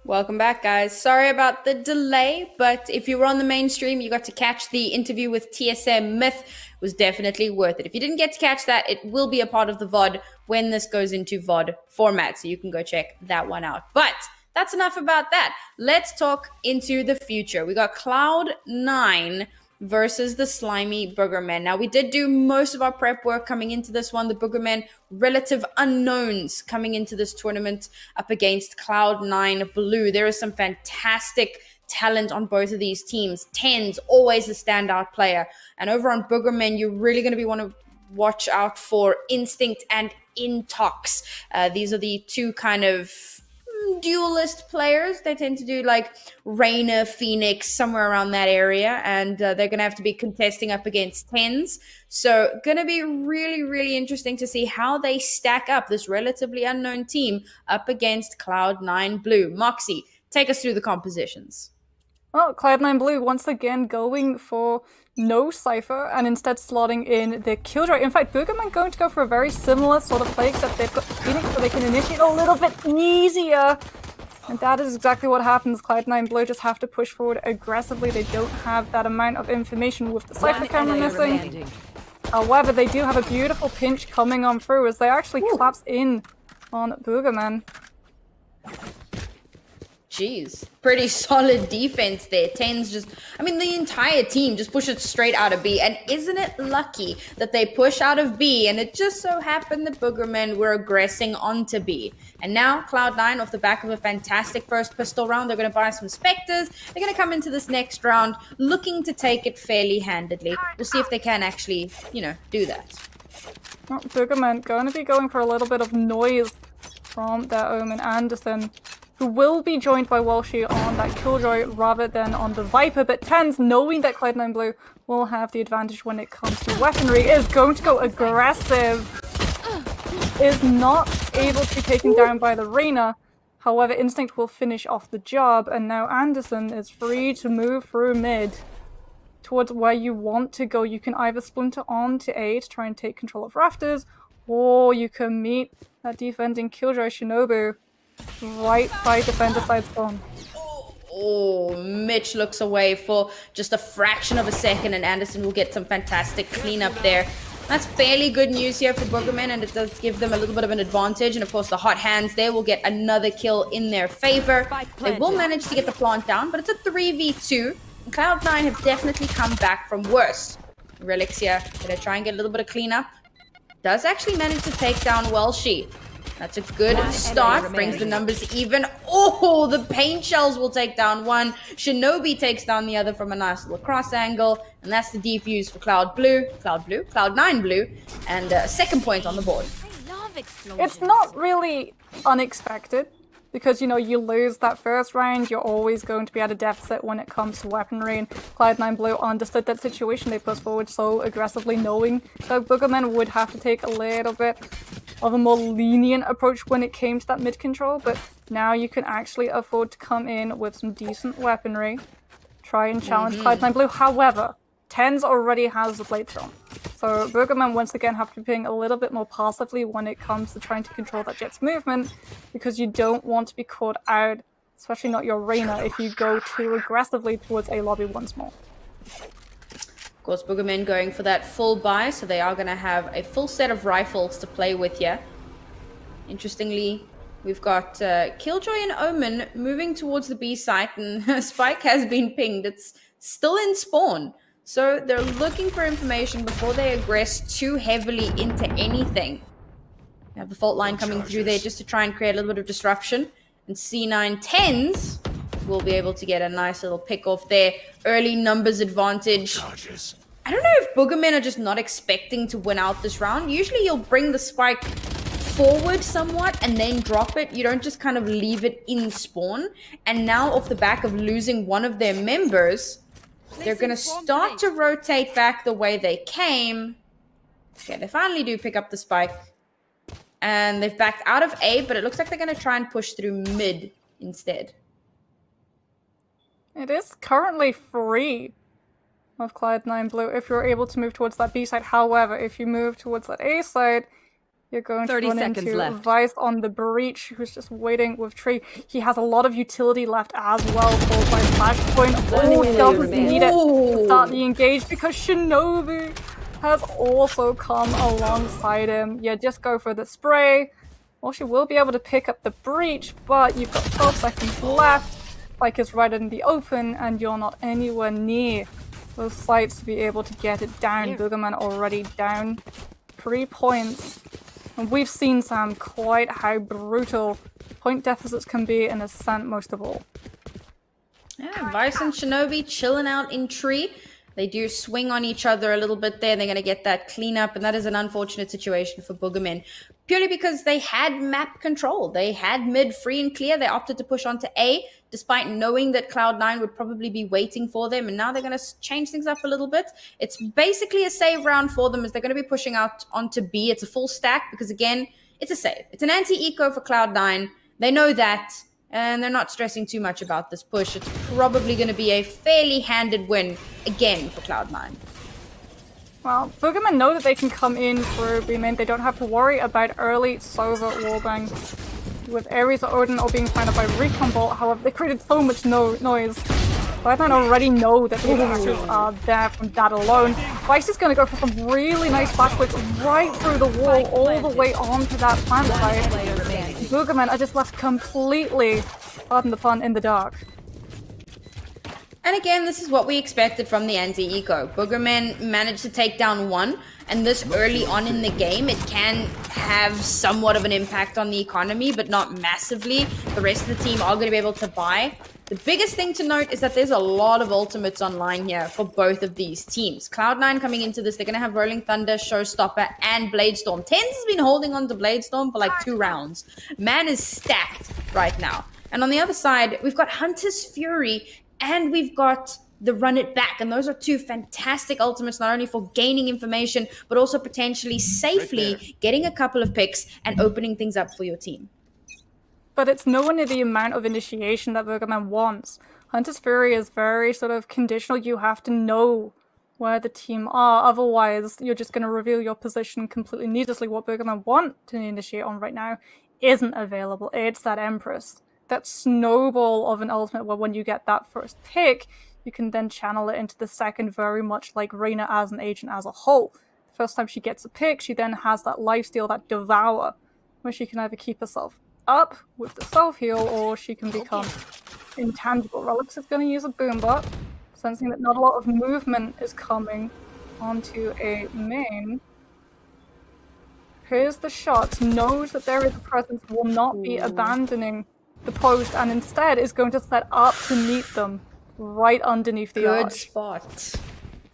Welcome back, guys. Sorry about the delay, but if you were on the mainstream, you got to catch the interview with TSM Myth. It was definitely worth it. If you didn't get to catch that, it will be a part of the VOD when this goes into VOD format, so you can go check that one out. But that's enough about that. Let's talk into the future. We got Cloud9 versus the slimy BOOGERMEN. Now, we did do most of our prep work coming into this one. The BOOGERMEN, relative unknowns coming into this tournament up against Cloud9 Blue. There is some fantastic talent on both of these teams. Tens, always a standout player. And over on BOOGERMEN, you're really going to want to watch out for Instinct and Intox. These are the two kind of duelist players. They tend to do like Reyna, Phoenix, somewhere around that area, and they're going to have to be contesting up against Tens. So going to be really, really interesting to see how they stack up, this relatively unknown team, up against Cloud9 Blue. Moxie, take us through the compositions. Well, Cloud9 Blue once again going for no Cypher and instead slotting in the Killjoy. In fact, BOOGERMEN going to go for a very similar sort of play, except they've got Phoenix so they can initiate a little bit easier. And that is exactly what happens. Cloud9 Blue just have to push forward aggressively. They don't have that amount of information with the Cypher camera missing. However, they do have a beautiful pinch coming on through as they actually collapse in on BOOGERMEN. Jeez, pretty solid defense there. Tens just, I mean, the entire team just pushed it straight out of B. And isn't it lucky that they push out of B? And it just so happened that BOOGERMEN were aggressing onto B. And now Cloud9, off the back of a fantastic first pistol round, they're going to buy some Spectres. They're going to come into this next round looking to take it fairly handedly. We'll see if they can actually, do that. Well, BOOGERMEN going to be going for a little bit of noise from their Omen Anderson, who will be joined by Walshy on that Killjoy rather than on the Viper, but Tens, knowing that Cloud9 Blue will have the advantage when it comes to weaponry, is going to go aggressive. Is not able to be taken down by the Reyna. However, Instinct will finish off the job, and now Anderson is free to move through mid towards where you want to go. You can either splinter on to A to try and take control of Rafters, or you can meet that defending Killjoy Shinobu right by defender side spawn. Oh, Mitch looks away for just a fraction of a second, and Anderson will get some fantastic cleanup there. That's fairly good news here for BOOGERMEN, and it does give them a little bit of an advantage. And of course, the hot hands there will get another kill in their favor. They will manage to get the plant down, but it's a 3v2. And Cloud9 have definitely come back from worse. Relics here, gonna try and get a little bit of cleanup. Does actually manage to take down Welshi. That's a good start, brings the numbers even. Oh, the paint shells will take down one. Shinobi takes down the other from a nice little cross angle. And that's the defuse for Cloud9 Blue. And second point on the board. It's not really unexpected, because, you lose that first round, you're always going to be at a deficit when it comes to weaponry, and Cloud9 Blue understood that situation. They pushed forward so aggressively, knowing that BOOGERMEN would have to take a little bit of a more lenient approach when it came to that mid control, but now you can actually afford to come in with some decent weaponry, try and challenge Cloud9 Blue. However, Tens already has the blade thrown, so BOOGERMEN once again have to be playing a little bit more passively when it comes to trying to control that Jet's movement, because you don't want to be caught out, especially not your Reyna, if you go too aggressively towards A lobby once more. Of course, BOOGERMEN going for that full buy, so they are going to have a full set of rifles to play with here. Interestingly, we've got Killjoy and Omen moving towards the B site, and Spike has been pinged. It's still in spawn. So they're looking for information before they aggress too heavily into anything. We have the fault line coming through there just to try and create a little bit of disruption. And C9 Tens will be able to get a nice little pick off there. Early numbers advantage. I don't know if BOOGERMEN are just not expecting to win out this round. Usually you'll bring the spike forward somewhat and then drop it. You don't just kind of leave it in spawn. And now off the back of losing one of their members, they're going to start to rotate back the way they came. Okay, they finally do pick up the spike. And they've backed out of A, but it looks like they're going to try and push through mid instead. It is currently free of Cloud9 Blue if you're able to move towards that B side. However, if you move towards that A side, You're going to run into Vice on the breach, who's just waiting with Tree. He has a lot of utility left as well, followed by Flashpoint. Oh, he doesn't need it to start the engage because Shinobi has also come alongside him. Yeah, just go for the spray. Well, she will be able to pick up the breach, but you've got 12 seconds left. Spike is right in the open, and you're not anywhere near those sites to be able to get it down. BOOGERMEN already down 3 points. And we've seen, Sam, quite how brutal point deficits can be in Ascent most of all. Yeah, Vice and Shinobi chilling out in Tree. They do swing on each other a little bit there. They're going to get that cleanup, and that is an unfortunate situation for BOOGERMEN. Purely because they had map control. They had mid free and clear. They opted to push onto A, despite knowing that Cloud9 would probably be waiting for them. And now they're going to change things up a little bit. It's basically a save round for them as they're going to be pushing out onto B. It's a full stack because, again, it's a save. It's an anti-eco for Cloud9. They know that, and they're not stressing too much about this push. It's probably going to be a fairly handed win again for Cloud9. Well, BOOGERMEN know that they can come in through B main. They don't have to worry about early Sova wallbang with Ares or Odin or being found out by Recon Bolt. However, they created so much noise. Cloud9 already know that the attackers are there from that alone. Vice is going to go for some really nice backwards right through the wall, all the way onto that plant site. BOOGERMEN are just left completely, pardon the pun, in the dark. And again, this is what we expected from the anti-eco. BOOGERMEN managed to take down one, and this early on in the game, it can have somewhat of an impact on the economy, but not massively. The rest of the team are going to be able to buy. The biggest thing to note is that there's a lot of ultimates online here for both of these teams. Cloud9 coming into this, they're going to have Rolling Thunder, Showstopper, and Bladestorm. Tens has been holding on to Bladestorm for like 2 rounds. Man is stacked right now. And on the other side, we've got Hunter's Fury, and we've got the Run It Back. And those are 2 fantastic ultimates, not only for gaining information, but also potentially safely getting a couple of picks and opening things up for your team. But it's nowhere near the amount of initiation that BOOGERMEN wants. Hunter's Fury is very sort of conditional. You have to know where the team are. Otherwise, you're just going to reveal your position completely needlessly. What BOOGERMEN want to initiate on right now isn't available. It's that Empress. That snowball of an ultimate where when you get that first pick, you can then channel it into the second, very much like Reyna as an agent as a whole. The first time she gets a pick, she then has that lifesteal, that Devour, where she can either keep herself up with the self-heal, or she can become intangible. Relics is going to use a Boombot, sensing that not a lot of movement is coming onto a main. Here's the shot, knows that there is a presence, will not be abandoning the post, and instead is going to set up to meet them right underneath the arch. Good spot.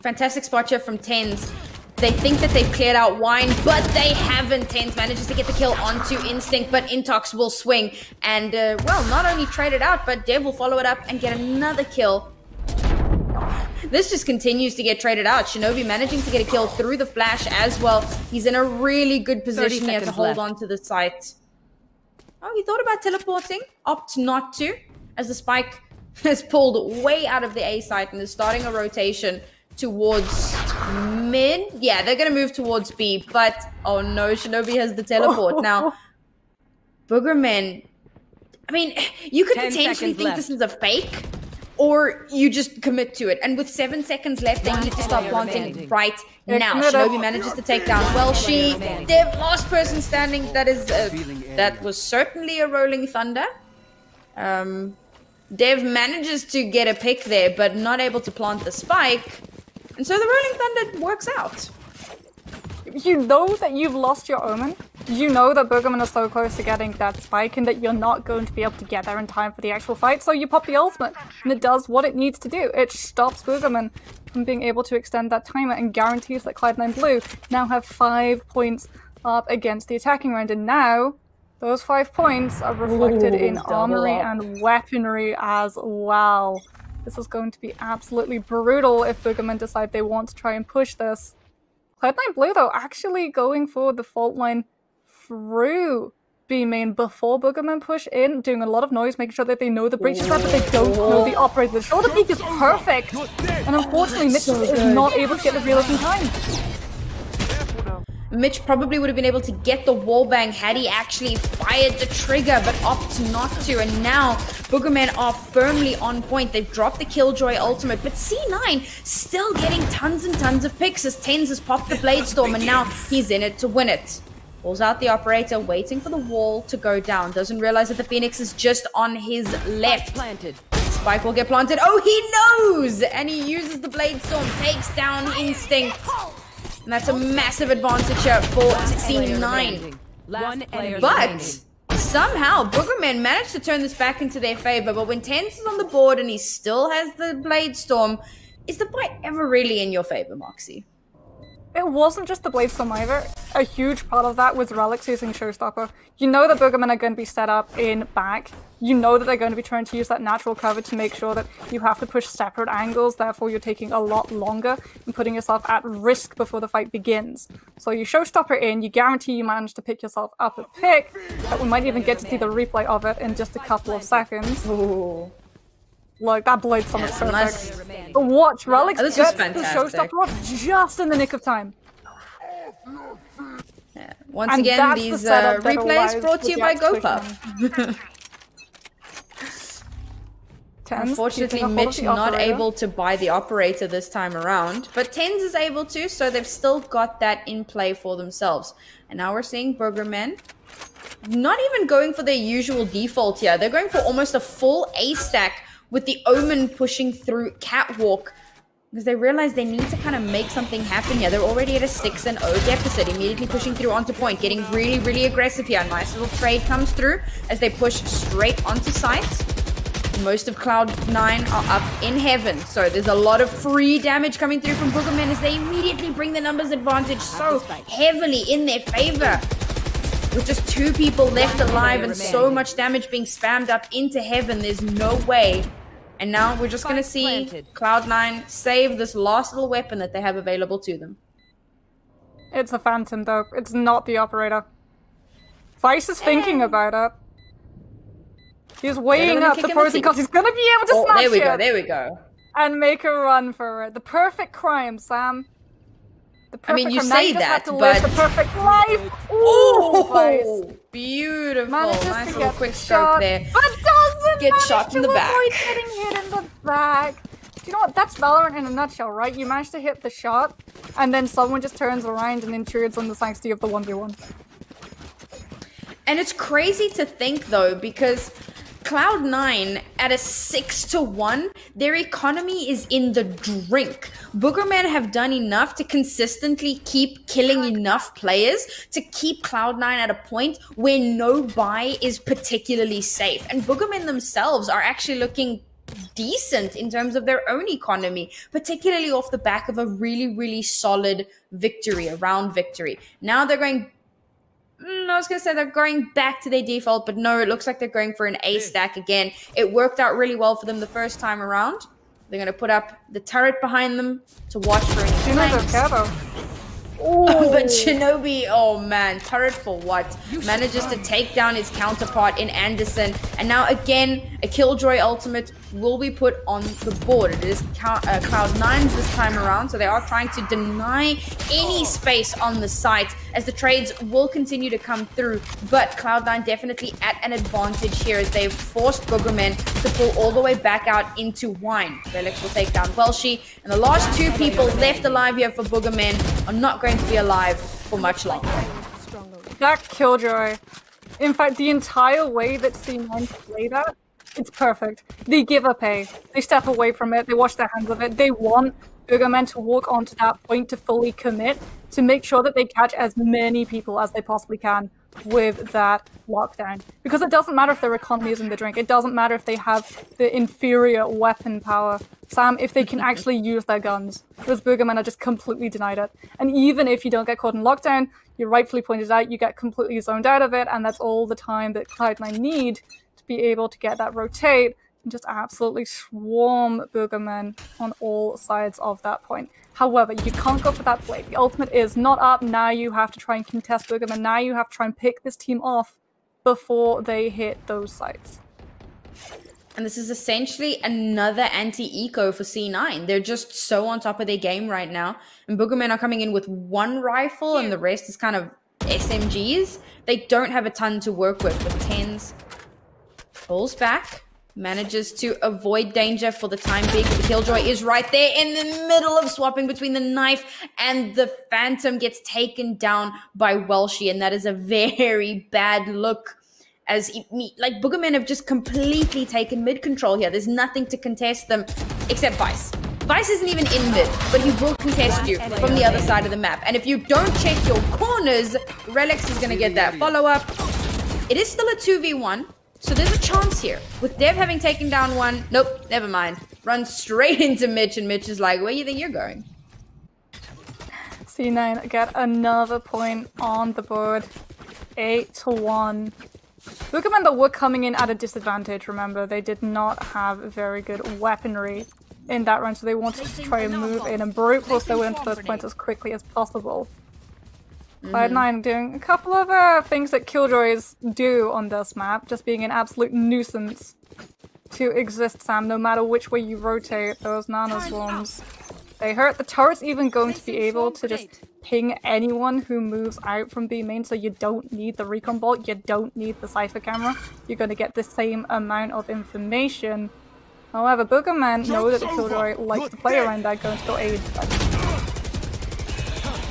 Fantastic spot here from Tens. They think that they've cleared out Wine, but they haven't. Tens manages to get the kill onto Instinct, but Intox will swing. And, well, not only trade it out, but Dev will follow it up and get another kill. This just continues to get traded out. Shinobi managing to get a kill through the flash as well. He's in a really good position here to hold on to the site. Oh, he thought about teleporting, opts not to, as the spike is pulled way out of the A site and is starting a rotation towards mid. Yeah, they're going to move towards B, but oh no, Shinobi has the teleport. Now, BOOGERMEN, I mean, you could potentially think this is a fake, or you just commit to it. And with 7 seconds left, they need to start planting right now. Shinobi manages to take down Welshi. Dev, last person standing. That is that was certainly a Rolling Thunder. Dev manages to get a pick there, but not able to plant the spike. And so the Rolling Thunder works out. You know that you've lost your Omen. You know that BOOGERMEN are so close to getting that spike and that you're not going to be able to get there in time for the actual fight, so you pop the ultimate, and it does what it needs to do. It stops BOOGERMEN from being able to extend that timer and guarantees that Cloud9 Blue now have 5 points up against the attacking round, and now those 5 points are reflected in armory and weaponry as well. This is going to be absolutely brutal if BOOGERMEN decide they want to try and push this. Cloud9 Blue, though, actually going for the fault line through B main before BOOGERMEN push in, doing a lot of noise, making sure that they know the breach is there, but they don't know the operator. The shoulder peek is perfect, and unfortunately, Mitchell is not able to get the reload in time. Mitch probably would have been able to get the wallbang had he actually fired the trigger, but opts not to. And now BOOGERMEN are firmly on point. They've dropped the Killjoy ultimate, but C9 still getting tons and tons of picks as Tens has popped the Blade Storm, and now he's in it to win it. Pulls out the operator, waiting for the wall to go down. Doesn't realize that the Phoenix is just on his left. Spike will get planted. Oh, he knows! And he uses the Blade Storm, takes down Instinct. And that's a massive advantage here for C9. But somehow, BOOGERMEN managed to turn this back into their favor. But when Tens is on the board and he still has the Blade Storm, is the fight ever really in your favor, Moxie? It wasn't just the Blade Storm either. A huge part of that was Relics using Showstopper. You know that BOOGERMEN are going to be set up in back. You know that they're going to be trying to use that natural cover to make sure that you have to push separate angles, therefore you're taking a lot longer and putting yourself at risk before the fight begins. So you Showstopper in, you guarantee you manage to pick yourself up a pick, but we might even get to see the replay of it in just a couple of seconds. Ooh. Like, that Blade Storm is perfect. But watch, Relics gets the Showstopper off just in the nick of time. Yeah. Once again, these replays brought to you by GoPuff. Unfortunately, Mitch not able to buy the operator this time around, but Tens is able to, so they've still got that in play for themselves. And now we're seeing BOOGERMEN not even going for their usual default here. They're going for almost a full A stack with the Omen pushing through Catwalk, because they realize they need to kind of make something happen here. They're already at a 6-0 deficit, immediately pushing through onto point, getting really, really aggressive here. Nice little trade comes through as they push straight onto site. Most of Cloud9 are up in heaven, so there's a lot of free damage coming through from BOOGERMEN as they immediately bring the numbers advantage so heavily in their favor. With just 2 people left alive and so much damage being spammed up into heaven, there's no way. And now we're just going to see Cloud9 save this last little weapon that they have available to them. It's a Phantom, though. It's not the operator. Vice is thinking about it. He's weighing up the pros and cons. He's going to be able to snatch it. There we go. And make a run for it. The perfect crime, Sam. I mean, you say that, but the perfect life. Ooh, beautiful. Nice little quick stroke there. But doesn't get shot in the back. Getting hit in the back. Do you know what? That's Valorant in a nutshell, right? You manage to hit the shot, and then someone just turns around and intrudes on the sanctity of the 1v1. And it's crazy to think, though, because Cloud9 at a 6-1, their economy is in the drink. BOOGERMEN have done enough to consistently keep killing enough players to keep Cloud9 at a point where no buy is particularly safe. And BOOGERMEN themselves are actually looking decent in terms of their own economy, particularly off the back of a really, really solid victory, a round victory. Now they're going... I was going to say they're going back to their default, but no, it looks like they're going for an A stack again. It worked out really well for them the first time around. They're going to put up the turret behind them to watch for any flanks. But Shinobi, oh man, turret for what? Manages to take down his counterpart in Anderson. And now again, a Killjoy ultimate will be put on the board. It is Cloud9's this time around, so they are trying to deny any space on the site as the trades will continue to come through. But Cloud9 definitely at an advantage here as they've forced BOOGERMEN to pull all the way back out into Wine. Felix will take down Welshi, and the last 2 people left alive here for BOOGERMEN are not going to be alive for much longer. That Killjoy. In fact, the entire way that C9 play that, it's perfect. They give up A. They step away from it. They wash their hands of it. They want BOOGERMEN to walk onto that point to fully commit, to make sure that they catch as many people as they possibly can with that lockdown. Because it doesn't matter if their economy is in the drink. It doesn't matter if they have the inferior weapon power. Sam, if they can actually use their guns. Those BOOGERMEN are just completely denied it. And even if you don't get caught in lockdown, you rightfully pointed out, you get completely zoned out of it, and that's all the time that Cloud9 need to be able to get that rotate and just absolutely swarm BOOGERMEN on all sides of that point. However, you can't go for that play. The ultimate is not up. Now you have to try and contest BOOGERMEN. Now you have to try and pick this team off before they hit those sites. And this is essentially another anti-eco for C9. They're just so on top of their game right now. And BOOGERMEN are coming in with one rifle and the rest is kind of SMGs. They don't have a ton to work with 10s. Pulls back. Manages to avoid danger for the time being. The Killjoy is right there in the middle of swapping between the knife and the Phantom. Gets taken down by Welshie. And that is a very bad look. As like BOOGERMEN have just completely taken mid control here. There's nothing to contest them except Vice. Vice isn't even in mid, but he will contest you from the other side of the map. And if you don't check your corners, Relics is going to get that follow-up. It is still a 2v1, so there's a chance here. With Dev having taken down one, nope, never mind. Runs straight into Mitch, and Mitch is like, where do you think you're going? C9 get another point on the board. 8-1. BOOGERMEN though were coming in at a disadvantage, remember. They did not have very good weaponry in that round, so they wanted to try and move in and brute force their way into those points as quickly as possible. Cloud9 doing a couple of things that Killjoys do on this map, just being an absolute nuisance to exist, Sam, no matter which way you rotate those nano swarms. They hurt. The turret's even going to be able to just ping anyone who moves out from B main, so you don't need the recon bolt, you don't need the Cypher camera. You're going to get the same amount of information. However, BOOGERMEN know that the Killjoy likes to play around that, going to go aid.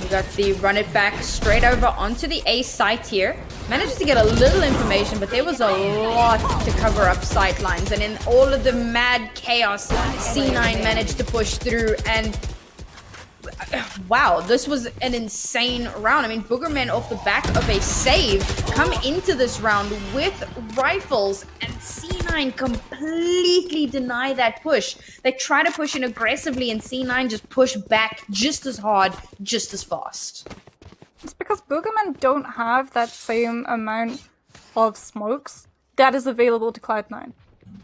We got the run it back straight over onto the A site here. Manages to get a little information, but there was a lot to cover up sight lines. And in all of the mad chaos, C9 managed to push through. And wow, this was an insane round. I mean, BOOGERMEN off the back of a save come into this round with rifles, and C9 completely deny that push. They try to push in aggressively, and C9 just push back just as hard, just as fast. It's because BOOGERMEN don't have that same amount of smokes that is available to Cloud9.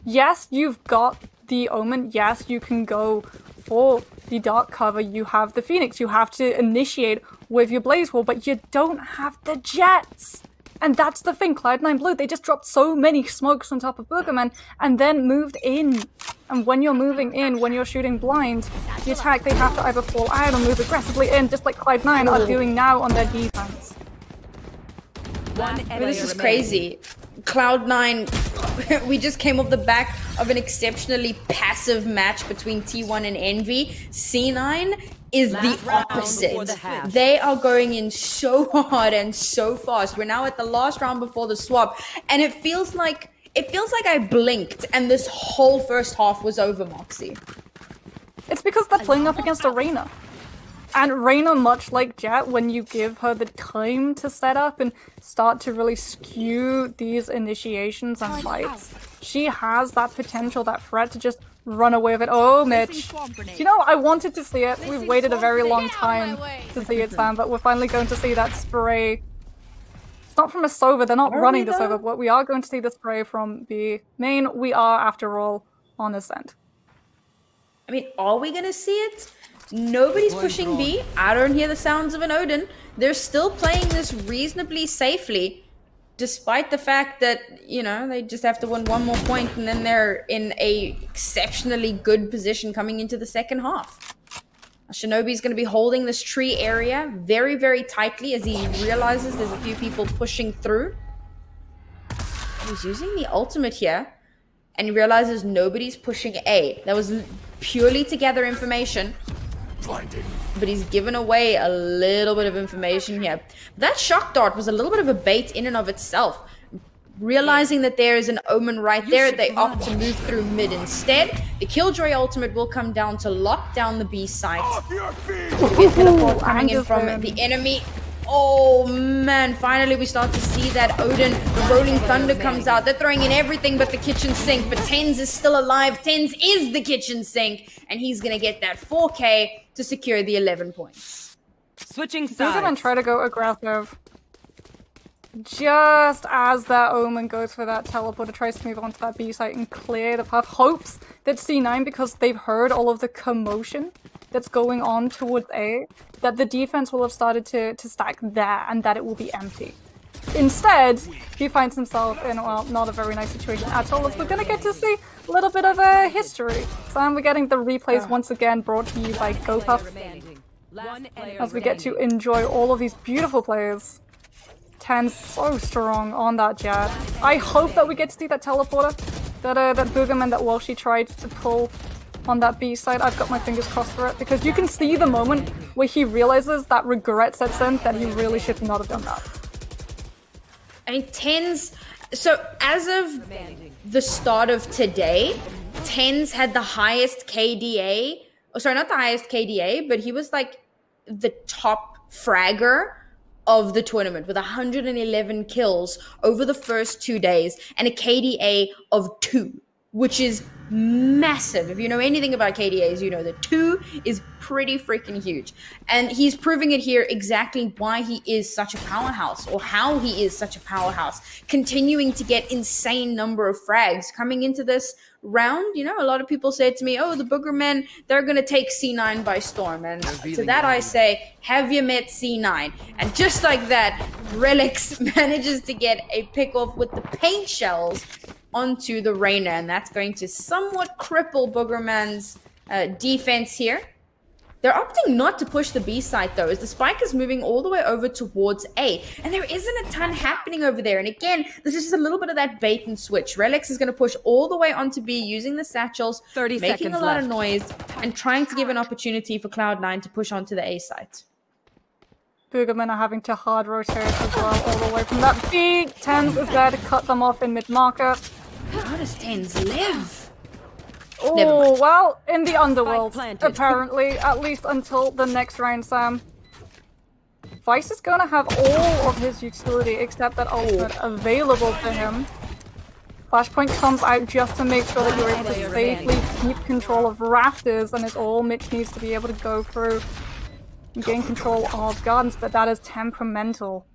Yes, you've got the Omen. Yes, you can go for the dark cover. You have the Phoenix. You have to initiate with your Blaze Wall, but you don't have the jets. And that's the thing, Cloud9 Blue, they just dropped so many smokes on top of BOOGERMEN and then moved in. And when you're moving in, when you're shooting blind, the attack, they have to either fall out or move aggressively in, just like Cloud9 are doing now on their defense. This is crazy. Cloud9, we just came off the back of an exceptionally passive match between T1 and Envy. C9 is the opposite. They are going in so hard and so fast. We're now at the last round before the swap, and it feels like I blinked and this whole first half was over, Moxie. It's because they're playing up against Arena. And Reyna, much like Jet, when you give her the time to set up and start to really skew these initiations and fights, she has that potential, that threat to just run away with it. Oh, Mitch. You know, I wanted to see it. We've waited a very long time to see it, Sam, but we're finally going to see that spray. It's not from a Sova, they're not running this over, but we are going to see the spray from B main. We are, after all, on Ascent. I mean, are we going to see it? Nobody's pushing B. I don't hear the sounds of an Odin. They're still playing this reasonably safely, despite the fact that, you know, they just have to win one more point and then they're in a exceptionally good position coming into the second half. Shinobi's going to be holding this tree area very, very tightly as he realizes there's a few people pushing through. He's using the ultimate here and he realizes nobody's pushing A. That was purely to gather information. But he's given away a little bit of information here. That shock dart was a little bit of a bait in and of itself. Realizing that there is an Omen right there, they opt to move through mid instead. The Killjoy ultimate will come down to lock down the B site. Teleport coming in from the enemy. Oh man, finally we start to see that Odin. The Rolling Thunder comes out. They're throwing in everything but the kitchen sink, but Tens is still alive. Tens is the kitchen sink, and he's gonna get that 4K to secure the 11 points. Switching sides. BOOGERMEN try to go aggressive. Just as that Omen goes for that teleporter, tries to move onto that B site and clear the path. Hopes that C9, because they've heard all of the commotion that's going on towards A, that the defense will have started to stack there and that it will be empty. instead, he finds himself in, well, not a very nice situation at all, as we're going to get to see a little bit of a history. So we're getting the replays once again brought to you by GoPuff, as we get to enjoy all of these beautiful plays. 10's so strong on that Jet. I hope that we get to see that teleporter, that Boogerman that Walshy tried to pull on that B side. I've got my fingers crossed for it, because you can see the moment where he realizes that regret sets in, that he really should not have done that. I mean, 10's... So, as of the start of today, 10's had the highest KDA... Oh, sorry, not the highest KDA, but he was like the top fragger of the tournament with 111 kills over the first 2 days and a KDA of 2, which is massive. If you know anything about KDAs, you know that 2 is pretty freaking huge. And he's proving it here exactly why he is such a powerhouse, or how he is such a powerhouse, continuing to get insane number of frags. Coming into this round, you know, a lot of people said to me, oh, the Boogermen, they're going to take C9 by storm. And to that I say, have you met C9? And just like that, Relix manages to get a pick off with the paint shells onto the Reyna, and that's going to somewhat cripple Boogerman's defense here. They're opting not to push the B side though, as the spike is moving all the way over towards A, and there isn't a ton happening over there. And again, this is just a little bit of that bait and switch. Relix is going to push all the way onto B using the satchels, making a lot of noise, and trying to give an opportunity for Cloud9 to push onto the A site. Boogermen are having to hard rotate as well, all the way from that B. 10's is there to cut them off in mid-market. How does 10's live? Oh, well, in the underworld, apparently, at least until the next round, Sam. Vice is going to have all of his utility except that ultimate available to him. Flashpoint comes out just to make sure that you're able to safely keep control of Raptors, and it's all Mitch needs to be able to go through and gain control of Gardens, but that is temperamental.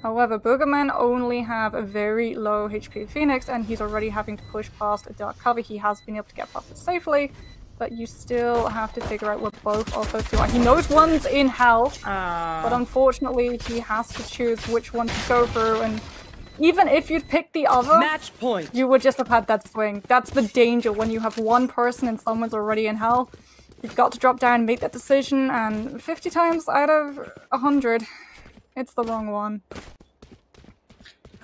However, Boogermen only have a very low HP Phoenix, and he's already having to push past a dark cover. He has been able to get past it safely, but you still have to figure out where both of those two are. He knows one's in hell, but unfortunately he has to choose which one to go through, and even if you'd pick the other, match point, you would just have had that swing. That's the danger when you have one person and someone's already in hell. You've got to drop down and make that decision, and 50 times out of 100, it's the wrong one.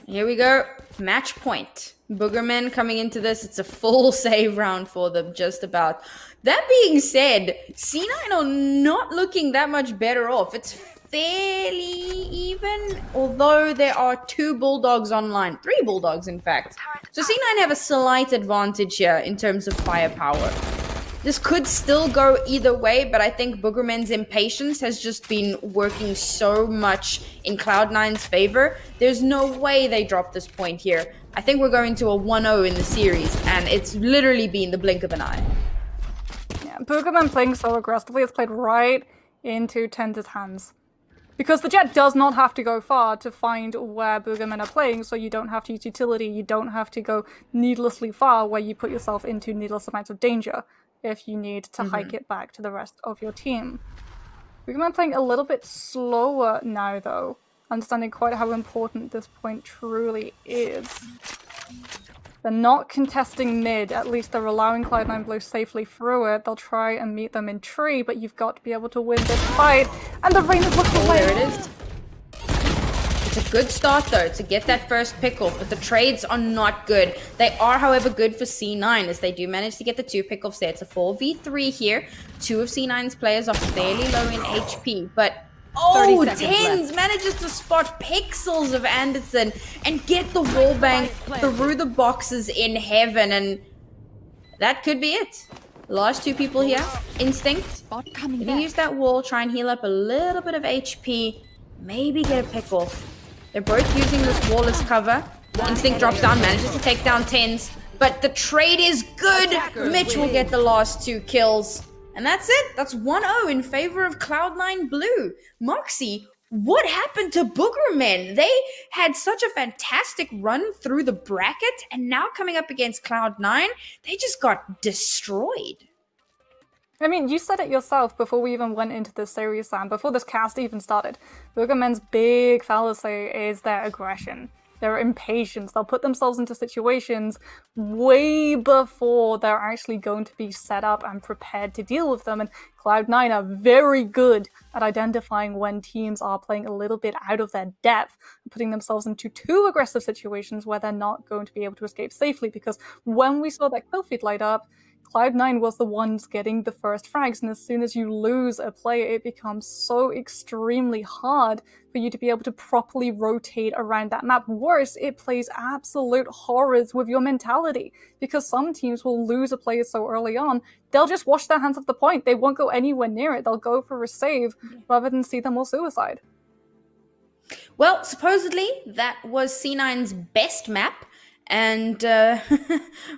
Here we go. Match point. Boogermen coming into this. It's a full save round for them, just about. That being said, C9 are not looking that much better off. It's fairly even, although there are 2 Bulldogs online. 3 Bulldogs, in fact. So C9 have a slight advantage here in terms of firepower. This could still go either way, but I think Boogermen's impatience has just been working so much in Cloud9's favor. There's no way they drop this point here. I think we're going to a 1-0 in the series, and it's literally been the blink of an eye. Yeah, Boogermen playing so aggressively has played right into 10's hands. Because the Jet does not have to go far to find where Boogermen are playing, so you don't have to use utility, you don't have to go needlessly far where you put yourself into needless amounts of danger if you need to hike it back to the rest of your team. Boogermen playing a little bit slower now though, understanding quite how important this point truly is. They're not contesting mid, at least they're allowing Cloud9 Blue safely through it. They'll try and meet them in tree, but you've got to be able to win this fight, and the Reyna's looking away! There it is. It's a good start though to get that first pick off, but the trades are not good. They are, however, good for C9 as they do manage to get the 2 pick offs there. It's a 4v3 here. 2 of C9's players are fairly low in HP, but 10's manages to spot pixels of Anderson and get the wallbang through the boxes in heaven, and that could be it. Last 2 people here. Instinct. Gonna use that wall, try and heal up a little bit of HP, maybe get a pick off. They're both using this wall as cover. Instinct drops down, manages to take down 10's, but the trade is good. Mitch will get the last 2 kills. And that's it. That's 1-0 in favor of Cloud9 Blue. Moxie, what happened to Boogermen? They had such a fantastic run through the bracket, and now coming up against Cloud9, they just got destroyed. I mean, you said it yourself before we even went into this series, Sam, before this cast even started. BOOGERMEN's big fallacy is their aggression, their impatience. They'll put themselves into situations way before they're actually going to be set up and prepared to deal with them. And Cloud9 are very good at identifying when teams are playing a little bit out of their depth, putting themselves into too aggressive situations where they're not going to be able to escape safely. Because when we saw that kill feed light up, Cloud9 was the ones getting the first frags, and as soon as you lose a player, it becomes so extremely hard for you to be able to properly rotate around that map. Worse, it plays absolute horrors with your mentality, because some teams will lose a player so early on, they'll just wash their hands off the point. They won't go anywhere near it. They'll go for a save rather than see them all suicide. Well, supposedly that was C9's best map. And,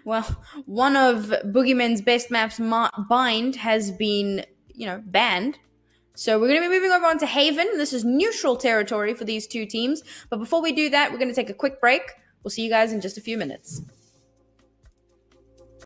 well, one of BOOGERMEN's best maps, Bind, has been, banned. So we're going to be moving over onto Haven. This is neutral territory for these two teams. But before we do that, we're going to take a quick break. We'll see you guys in just a few minutes.